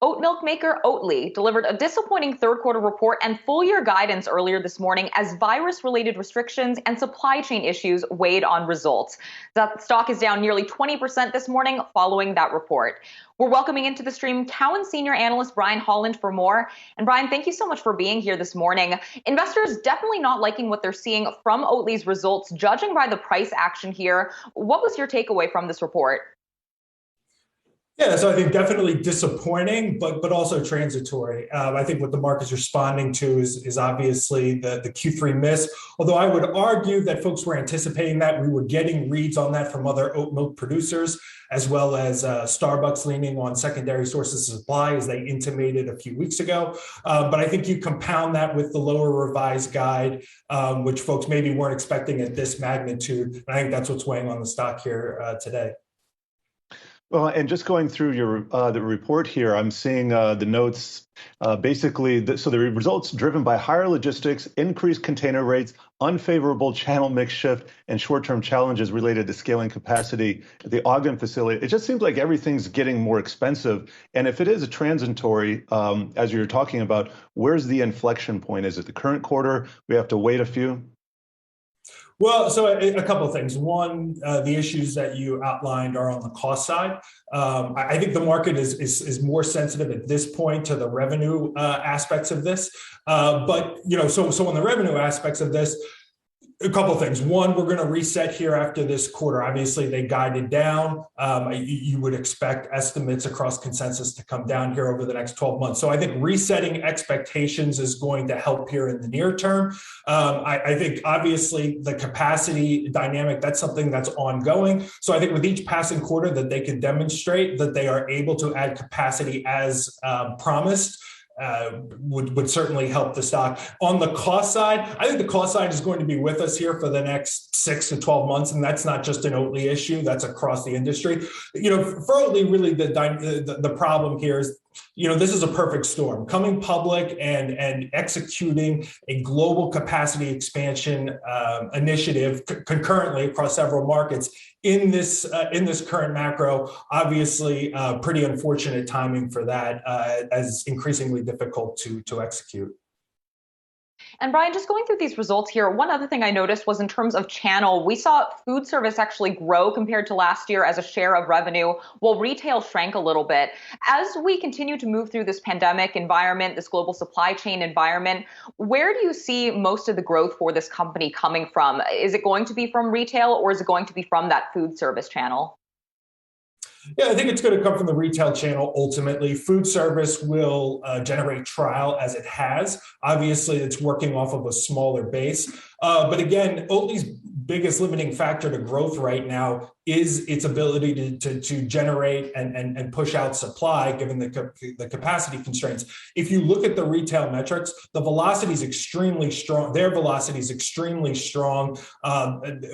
Oat milk maker Oatly delivered a disappointing third quarter report and full year guidance earlier this morning as virus related restrictions and supply chain issues weighed on results. The stock is down nearly 20% this morning following that report. We're welcoming into the stream Cowen senior analyst Brian Holland for more. And Brian, thank you so much for being here this morning. Investors definitely not liking what they're seeing from Oatly's results, judging by the price action here. What was your takeaway from this report? Yeah, so I think definitely disappointing, but also transitory. I think what the market's responding to is obviously the Q3 miss. Although I would argue that folks were anticipating that. We were getting reads on that from other oat milk producers, as well as Starbucks leaning on secondary sources of supply, as they intimated a few weeks ago. But I think you compound that with the lower revised guide, which folks maybe weren't expecting at this magnitude. And I think that's what's weighing on the stock here today. Well, and just going through your the report here, I'm seeing the notes. Basically, so the results driven by higher logistics, increased container rates, unfavorable channel mix shift, and short-term challenges related to scaling capacity at the Ogden facility. It just seems like everything's getting more expensive. And if it is a transitory, as you're talking about, where's the inflection point? Is it the current quarter? We have to wait a few? Well, so a couple of things. One, the issues that you outlined are on the cost side. I think the market is more sensitive at this point to the revenue aspects of this. But so on the revenue aspects of this, a couple of things. One, we're going to reset here after this quarter. Obviously, they guided down. You would expect estimates across consensus to come down here over the next 12 months. So I think resetting expectations is going to help here in the near term. I think, obviously, the capacity dynamic, that's something that's ongoing. So I think with each passing quarter that they can demonstrate that they are able to add capacity as promised, would certainly help the stock. On the cost side, I think the cost side is going to be with us here for the next 6 to 12 months, and that's not just an Oatly issue, that's across the industry. For Oatly, really the problem here is, this is a perfect storm. Coming public and executing a global capacity expansion initiative concurrently across several markets in this current macro, obviously pretty unfortunate timing for that, as increasingly difficult to execute. And Brian, just going through these results here, one other thing I noticed was in terms of channel, we saw food service actually grow compared to last year as a share of revenue, while retail shrank a little bit. As we continue to move through this pandemic environment, this global supply chain environment, where do you see most of the growth for this company coming from? Is it going to be from retail, or is it going to be from that food service channel? Yeah, I think it's going to come from the retail channel ultimately. Food service will generate trial as it has. Obviously, it's working off of a smaller base. But again, Oatly's biggest limiting factor to growth right now is its ability to generate and push out supply, given the capacity constraints. If you look at the retail metrics, the velocity is extremely strong. Their velocity is extremely strong,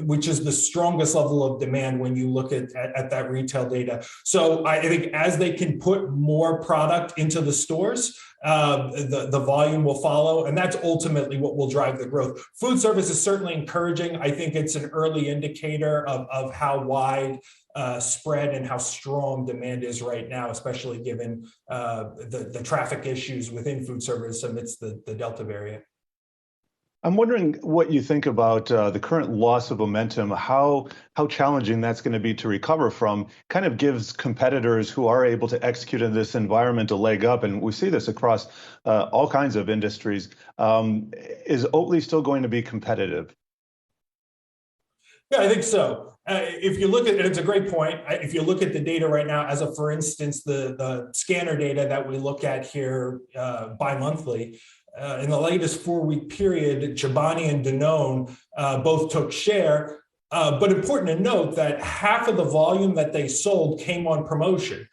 which is the strongest level of demand when you look at that retail data. So I think as they can put more product into the stores, the volume will follow, and that's ultimately what will drive the growth. Food service is certainly encouraging. I think it's an early indicator of how wide spread and how strong demand is right now, especially given the traffic issues within food service amidst the Delta variant. I'm wondering what you think about the current loss of momentum, how challenging that's going to be to recover from. Kind of gives competitors who are able to execute in this environment a leg up, and we see this across all kinds of industries. Is Oatly still going to be competitive? Yeah, I think so. If you look at it, it's a great point. If you look at the data right now, as of, for instance, the scanner data that we look at here bi-monthly, in the latest 4-week period, Chobani and Danone both took share. But important to note that half of the volume that they sold came on promotion.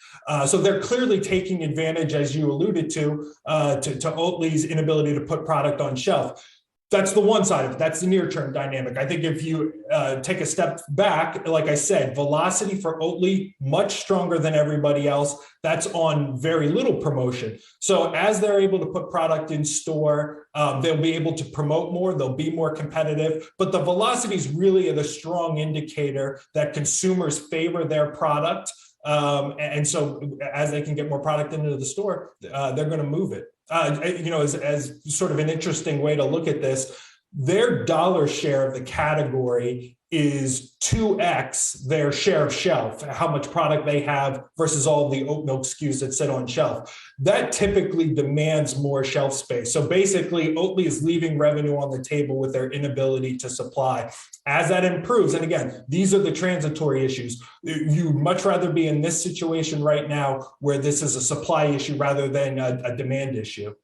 So they're clearly taking advantage, as you alluded to Oatly's inability to put product on shelf. That's the one side of it. That's the near-term dynamic. I think if you take a step back, like I said, velocity for Oatly, much stronger than everybody else. That's on very little promotion. So as they're able to put product in store, they'll be able to promote more. They'll be more competitive. But the velocity is really the strong indicator that consumers favor their product And so as they can get more product into the store, they're going to move it. As sort of an interesting way to look at this, their dollar share of the category is 2x their share of shelf, how much product they have versus all the oat milk SKUs that sit on shelf. That typically demands more shelf space. So basically, Oatly is leaving revenue on the table with their inability to supply. As that improves, and again, these are the transitory issues. You'd much rather be in this situation right now where this is a supply issue rather than a demand issue.